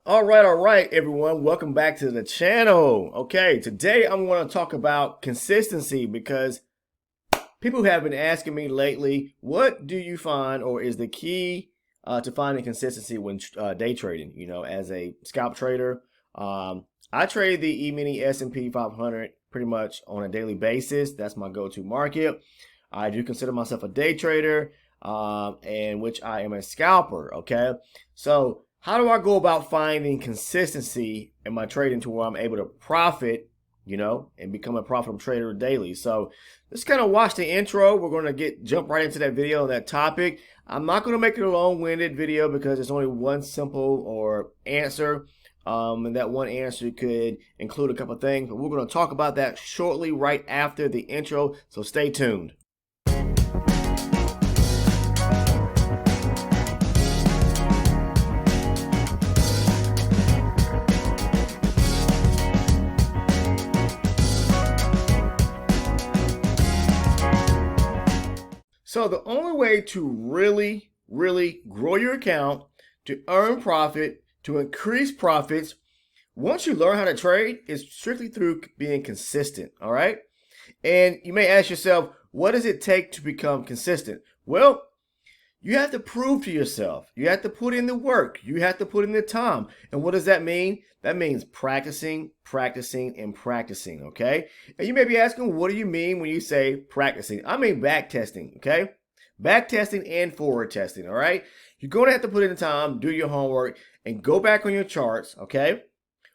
All right, everyone. Welcome back to the channel. Okay, today I'm going to talk about consistency because people have been asking me lately, what do you find or is the key to finding consistency when day trading? As a scalp trader, I trade the E-mini S&P 500 pretty much on a daily basis. That's my go-to market. I do consider myself a day trader, and which I am a scalper. Okay, so how do I go about finding consistency in my trading to where I'm able to profit, and become a profitable trader daily? So let's kind of watch the intro. We're going to jump right into that video, that topic. I'm not going to make it a long-winded video because there's only one simple or answer. And that one answer could include a couple of things, but we're going to talk about that shortly right after the intro. So stay tuned. So the only way to really grow your account, to earn profit, to increase profits, once you learn how to trade, is strictly through being consistent, all right? And you may ask yourself, what does it take to become consistent? Well, you have to prove to yourself. You have to put in the work. You have to put in the time. And what does that mean? That means practicing, and practicing, okay? And you may be asking, what do you mean when you say practicing? I mean back testing, okay? Back testing and forward testing, all right? You're going to have to put in the time, do your homework, and go back on your charts, okay?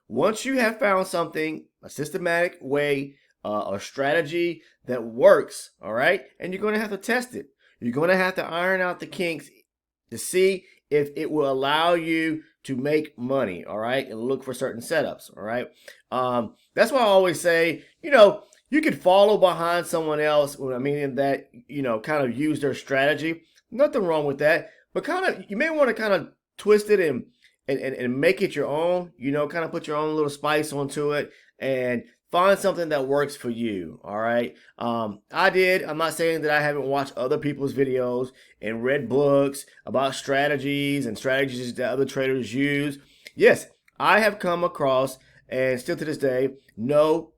Once you have found something, a systematic way, a strategy that works, all right? And you're going to have to test it. You're going to have to iron out the kinks to see if it will allow you to make money, all right? And look for certain setups, all right? That's why I always say, you could follow behind someone else, meaning that, kind of use their strategy. Nothing wrong with that. But you may want to kind of twist it and make it your own, kind of put your own little spice onto it and find something that works for you, all right? I did. I'm not saying that I haven't watched other people's videos and read books about strategies and strategies that other traders use. Yes, I have come across, and still to this day, know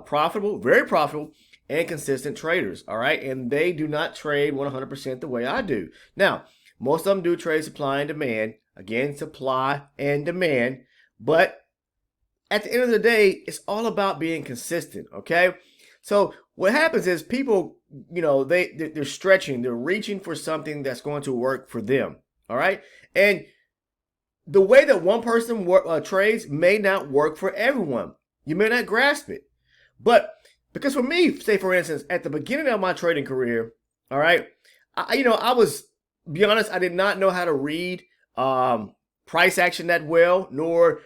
profitable, very profitable, and consistent traders, all right? And they do not trade 100% the way I do. Now, most of them do trade supply and demand. Again, supply and demand. But at the end of the day, it's all about being consistent, okay? So what happens is people, they're stretching, they're reaching for something that's going to work for them, all right? And the way that one person trades may not work for everyone. You may not grasp it. But because for me, say for instance, at the beginning of my trading career, all right, I was, be honest, I did not know how to read price action that well, nor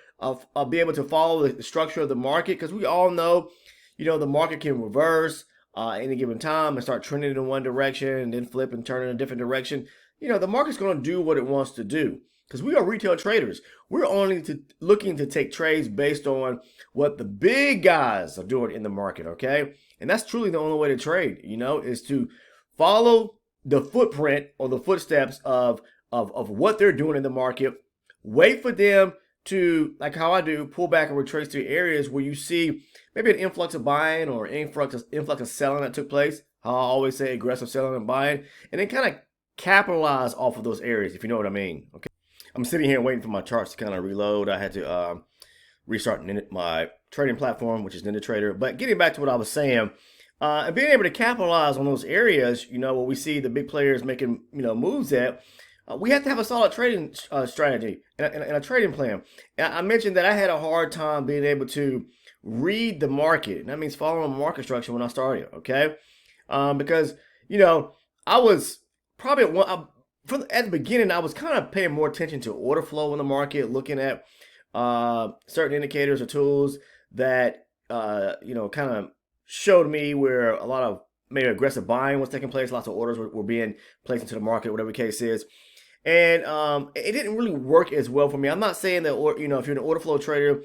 be able to follow the structure of the market, because we all know, the market can reverse any given time and start trending in one direction and then flip and turn in a different direction. The market's going to do what it wants to do because we are retail traders. We're only looking to take trades based on what the big guys are doing in the market, okay? And that's truly the only way to trade, is to follow the footprint or the footsteps of what they're doing in the market. Wait for them to, like how I do, pull back and retrace to areas where you see maybe an influx of buying or influx of selling that took place. How I always say aggressive selling and buying, and then kind of capitalize off of those areas, if you know what I mean. Okay, I'm sitting here waiting for my charts to kind of reload. I had to restart my trading platform, which is NinjaTrader. But getting back to what I was saying, and being able to capitalize on those areas, where we see the big players making moves at. We have to have a solid trading strategy and a trading plan. And I mentioned that I had a hard time being able to read the market. And that means following market structure when I started, okay? Because, I was probably at the beginning, I was kind of paying more attention to order flow in the market, looking at certain indicators or tools that, kind of showed me where a lot of maybe aggressive buying was taking place. Lots of orders were being placed into the market, whatever the case is. And it didn't really work as well for me. I'm not saying that, if you're an order flow trader,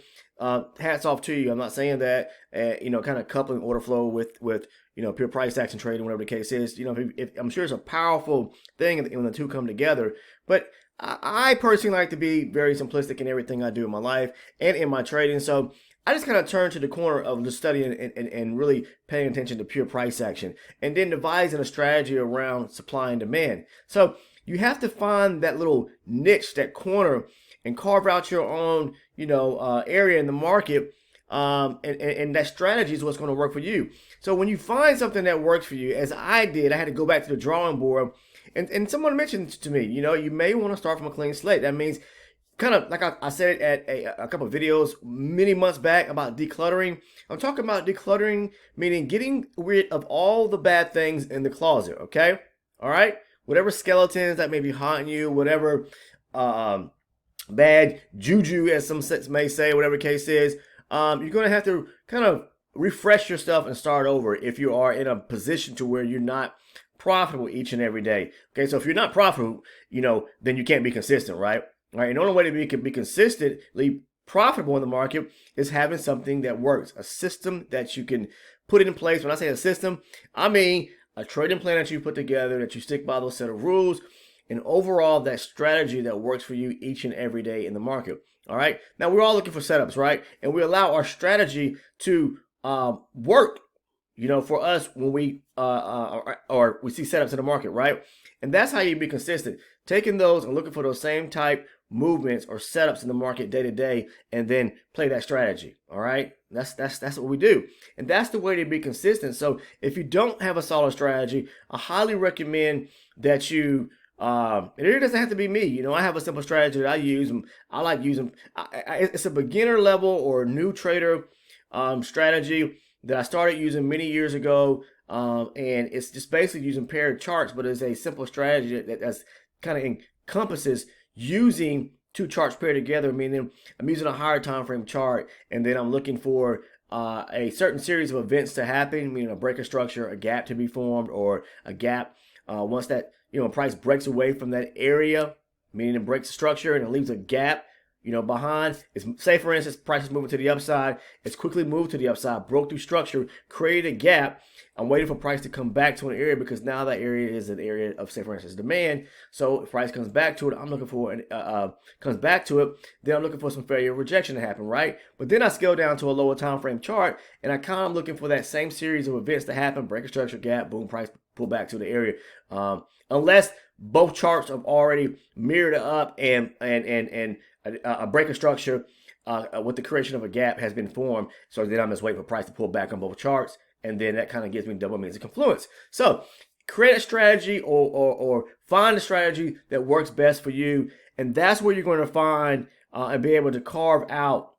hats off to you. I'm not saying that, kind of coupling order flow with pure price action trading, whatever the case is. If I'm sure it's a powerful thing when the two come together. But I personally like to be very simplistic in everything I do in my life and in my trading. So I just kind of turn to the corner of the studying and really paying attention to pure price action and then devising a strategy around supply and demand. So you have to find that little niche, that corner, and carve out your own, area in the market. And that strategy is what's going to work for you. So when you find something that works for you, as I did, I had to go back to the drawing board. And someone mentioned to me, you may want to start from a clean slate. That means kind of like I said at a couple of videos many months back about decluttering. I'm talking about decluttering, meaning getting rid of all the bad things in the closet, okay? All right? Whatever skeletons that may be haunting you, whatever bad juju, as some may say, whatever the case is, you're going to have to kind of refresh your stuff and start over if you are in a position to where you're not profitable each and every day. Okay, so if you're not profitable, then you can't be consistent, right? All right, and the only way to be consistently profitable in the market is having something that works, a system that you can put in place. When I say a system, I mean a trading plan that you put together, that you stick by those set of rules, and overall that strategy that works for you each and every day in the market. All right, now we're all looking for setups, right? And we allow our strategy to work, for us when we or we see setups in the market, right? And that's how you be consistent, taking those and looking for those same type movements or setups in the market day to day, and then play that strategy. All right, that's what we do, and that's the way to be consistent. So if you don't have a solid strategy, I highly recommend that you. It doesn't have to be me. I have a simple strategy that I use. I like using. It's a beginner level or new trader strategy that I started using many years ago, and it's just basically using paired charts, but it's a simple strategy that's kind of encompasses using two charts paired together, meaning I'm using a higher time frame chart, and then I'm looking for a certain series of events to happen, meaning a breaker structure, a gap to be formed, or a gap once that price breaks away from that area, meaning it breaks the structure and it leaves a gap behind. Say for instance, price is moving to the upside. It's quickly moved to the upside, broke through structure, created a gap. I'm waiting for price to come back to an area because now that area is an area of, say for instance, demand. So if price comes back to it, I'm looking for comes back to it. Then I'm looking for some failure rejection to happen, right? But then I scale down to a lower time frame chart, and I kind of looking for that same series of events to happen: break a structure, gap, boom, price pull back to the area. Unless both charts have already mirrored up and a breaker structure with the creation of a gap has been formed. So then I'm just waiting for price to pull back on both charts, and then that kind of gives me double means of confluence. So create a strategy or find a strategy that works best for you, and that's where you're going to find and be able to carve out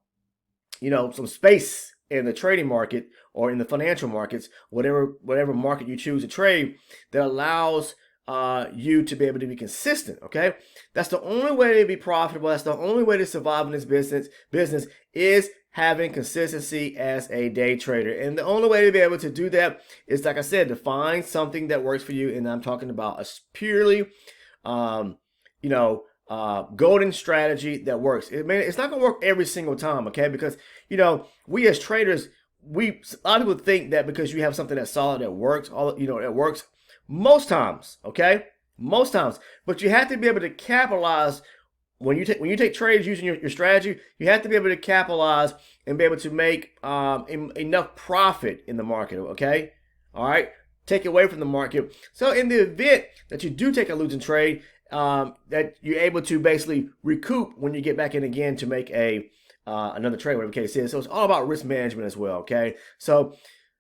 some space in the trading market or in the financial markets, whatever market you choose to trade, that allows you to be able to be consistent. Okay, that's the only way to be profitable. That's the only way to survive in this business is having consistency as a day trader. And the only way to be able to do that is, like I said, to find something that works for you. And I'm talking about a purely golden strategy that works. It's not going to work every single time, okay? Because we as traders, a lot of people think that because you have something that's solid that works, it works most times, okay? Most times. But you have to be able to capitalize when you take trades using your strategy. You have to be able to capitalize and be able to make enough profit in the market, okay? All right? Take away from the market. So in the event that you do take a losing trade, that you're able to basically recoup when you get back in again to make another trade, whatever the case is. So it's all about risk management as well, okay? So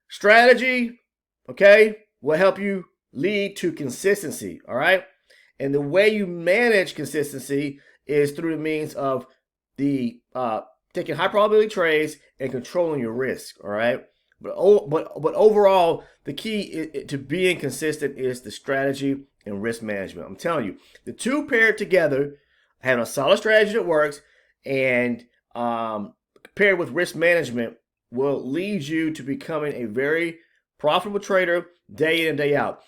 strategy, okay, will help you lead to consistency, all right? And the way you manage consistency is through the means of the taking high probability trades and controlling your risk, all right? But overall, the key to being consistent is the strategy and risk management. I'm telling you, the two paired together, having a solid strategy that works and paired with risk management, will lead you to becoming a very profitable trader day in and day out.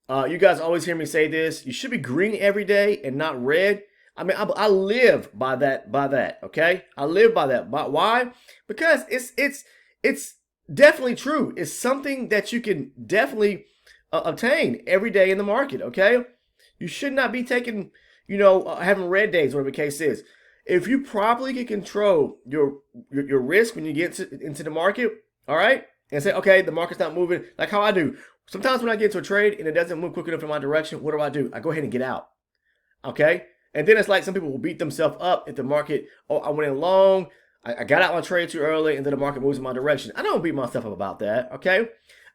You guys always hear me say this: you should be green every day and not red. I mean, I live by that. Okay, I live by that. But why? Because it's definitely true. It's something that you can definitely obtain every day in the market. Okay, you should not be taking having red days, whatever the case is. If you properly can control your risk when you get into the market, all right, and say, okay, the market's not moving, like how I do. Sometimes when I get into a trade and it doesn't move quick enough in my direction, what do? I go ahead and get out, okay? And then it's like some people will beat themselves up if the market, oh, I went in long, I got out my trade too early, and then the market moves in my direction. I don't beat myself up about that, okay?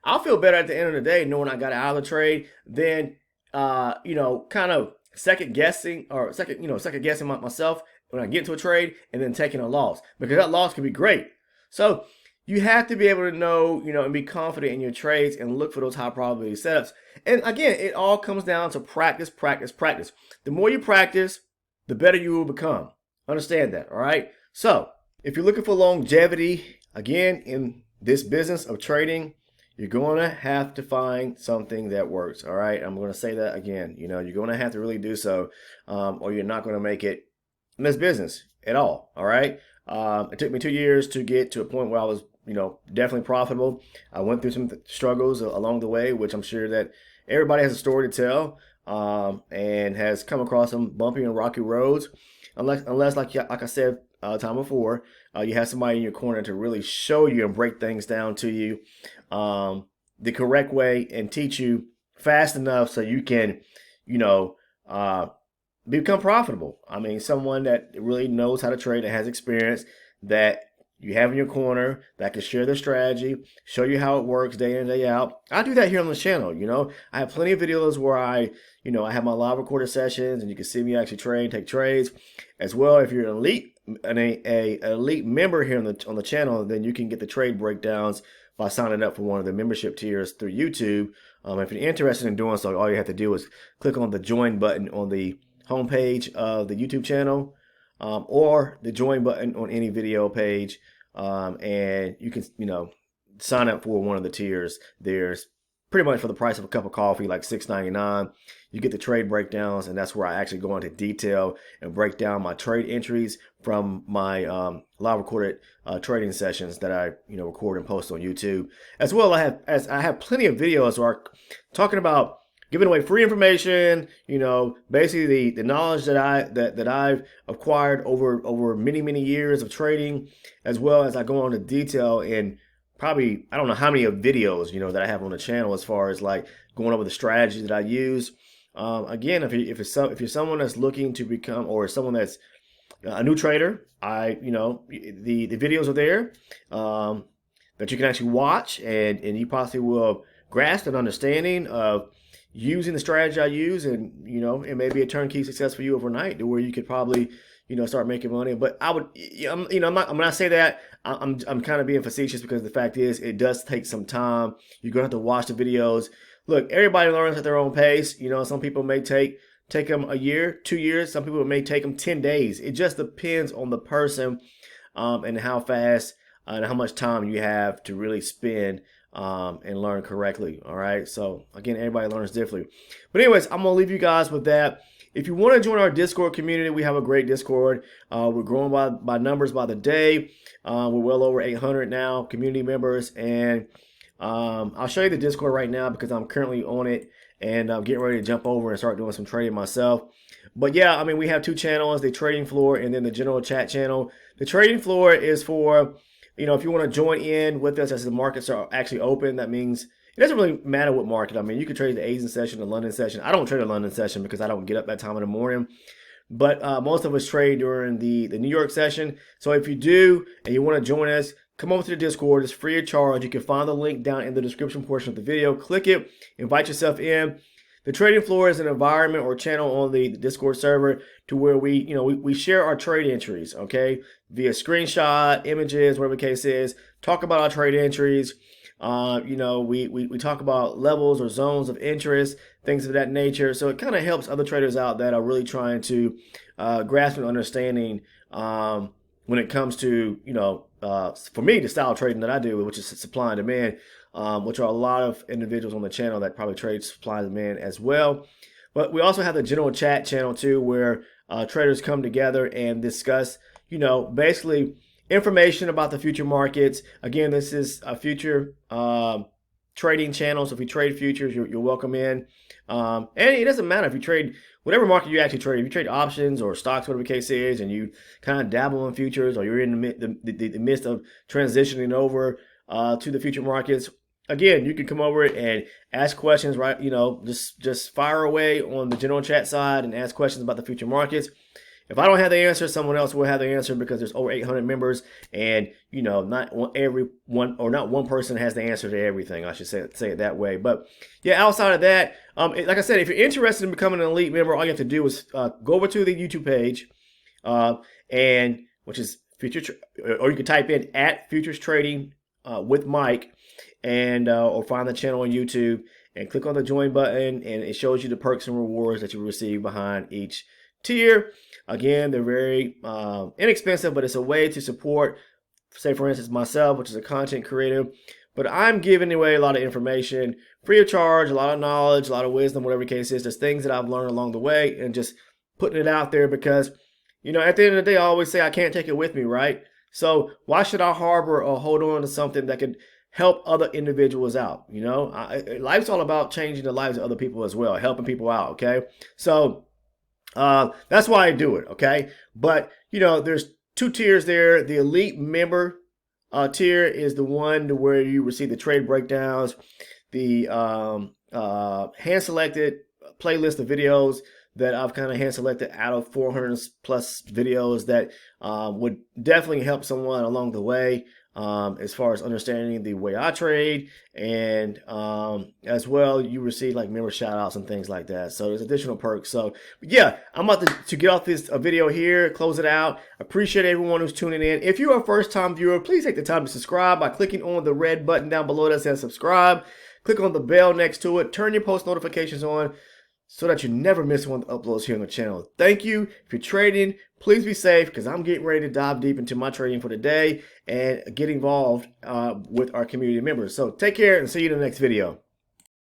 I'll feel better at the end of the day knowing I got out of the trade than, kind of second guessing myself when I get into a trade and then taking a loss, because that loss can be great. So you have to be able to know, and be confident in your trades and look for those high probability setups. And again, it all comes down to practice, practice, practice. The more you practice, the better you will become. Understand that, all right? So if you're looking for longevity, again, in this business of trading, you're going to have to find something that works, all right? I'm going to say that again. You're going to have to really do so, or you're not going to make it in this business at all right? It took me 2 years to get to a point where I was, definitely profitable. I went through some struggles along the way, which I'm sure that everybody has a story to tell, and has come across some bumpy and rocky roads. Unless like I said time before, you have somebody in your corner to really show you and break things down to you the correct way and teach you fast enough so you can, become profitable. I mean, someone that really knows how to trade, that has experience, that you have in your corner, that can share their strategy, show you how it works day in, day out. I do that here on the channel. I have plenty of videos where I have my live recorded sessions, and you can see me actually take trades as well. If you're an elite member here on the channel, then you can get the trade breakdowns by signing up for one of the membership tiers through YouTube. If you're interested in doing so, all you have to do is click on the join button on the homepage of the YouTube channel, or the join button on any video page, and you can sign up for one of the tiers. There's pretty much for the price of a cup of coffee, like $6.99. You get the trade breakdowns, and that's where I actually go into detail and break down my trade entries from my live recorded trading sessions that I record and post on YouTube. As well, I have plenty of videos where I'm talking about giving away free information, basically the knowledge that I've acquired over many years of trading, as well as I go on to detail in probably, I don't know how many of videos that I have on the channel, as far as like going over the strategy that I use. Again, if you're someone that's looking to become, or someone that's a new trader, the videos are there that you can actually watch, and you possibly will grasp an understanding of using the strategy I use, and it may be a turnkey success for you overnight, to where you could probably start making money. But I would, when I say that, I'm kind of being facetious, because the fact is, it does take some time. You're gonna have to watch the videos. Look, everybody learns at their own pace. Some people may take them a year, 2 years. Some people may take them 10 days. It just depends on the person, and how fast and how much time you have to really spend and learn correctly. All right. So again, everybody learns differently. But anyways, I'm gonna leave you guys with that. If you want to join our Discord community, we have a great Discord. We're growing by numbers by the day. We're well over 800 now community members, and I'll show you the Discord right now, because I'm currently on it, and I'm getting ready to jump over and start doing some trading myself. But yeah, I mean, we have two channels: the trading floor and then the general chat channel. The trading floor is for, if you want to join in with us as the markets are actually open. That means it doesn't really matter what market. I mean, you could trade the Asian session, the London session. I don't trade the London session because I don't get up that time in the morning. But most of us trade during the New York session. So if you do and you want to join us, come over to the Discord. It's free of charge. You can find the link down in the description portion of the video. Click it, invite yourself in. The trading floor is an environment or channel on the Discord server to where we share our trade entries, okay, via screenshot, images, whatever the case is. Talk about our trade entries. We talk about levels or zones of interest, things of that nature. So it kind of helps other traders out that are really trying to grasp an understanding when it comes to, for me, the style of trading that I do, which is supply and demand, which are a lot of individuals on the channel that probably trade supply and demand as well. But we also have the general chat channel too, where traders come together and discuss, basically information about the future markets. Again, this is a future trading channel. So if you trade futures, you're welcome in. And it doesn't matter if you trade whatever market you actually trade. If you trade options or stocks, whatever the case is, and you kind of dabble in futures, or you're in the midst of transitioning over to the future markets, again, you can come over and ask questions, right? Just fire away on the general chat side and ask questions about the future markets. If I don't have the answer, someone else will have the answer, because there's over 800 members, and not one person has the answer to everything. I should say it that way. But yeah, outside of that, like I said, if you're interested in becoming an elite member, all you have to do is go over to the YouTube page, and which is or you can type in @Futures Trading with Mike, and or find the channel on YouTube and click on the join button, and it shows you the perks and rewards that you receive behind each tier. Again, they're very inexpensive, but it's a way to support, say for instance, myself, which is a content creator. But I'm giving away a lot of information free of charge, a lot of knowledge, a lot of wisdom, whatever the case is. There's things that I've learned along the way, and just putting it out there, because at the end of the day, I always say I can't take it with me, right? So why should I harbor or hold on to something that could help other individuals out? Life's all about changing the lives of other people as well, helping people out. Okay, so that's why I do it. Okay, but there's two tiers there. The elite member tier is the one where you receive the trade breakdowns, the hand selected playlist of videos that I've kind of hand selected out of 400 plus videos that would definitely help someone along the way, as far as understanding the way I trade, and as well, you receive like member shout outs and things like that. So there's additional perks. So yeah, I'm about to get off this video here, close it out. Appreciate everyone who's tuning in. If you're a first time viewer, please take the time to subscribe by clicking on the red button down below that says subscribe. Click on the bell next to it. Turn your post notifications on, so that you never miss one of the uploads here on the channel. Thank you. If you're trading, please be safe, because I'm getting ready to dive deep into my trading for the day and get involved with our community members. So take care, and see you in the next video.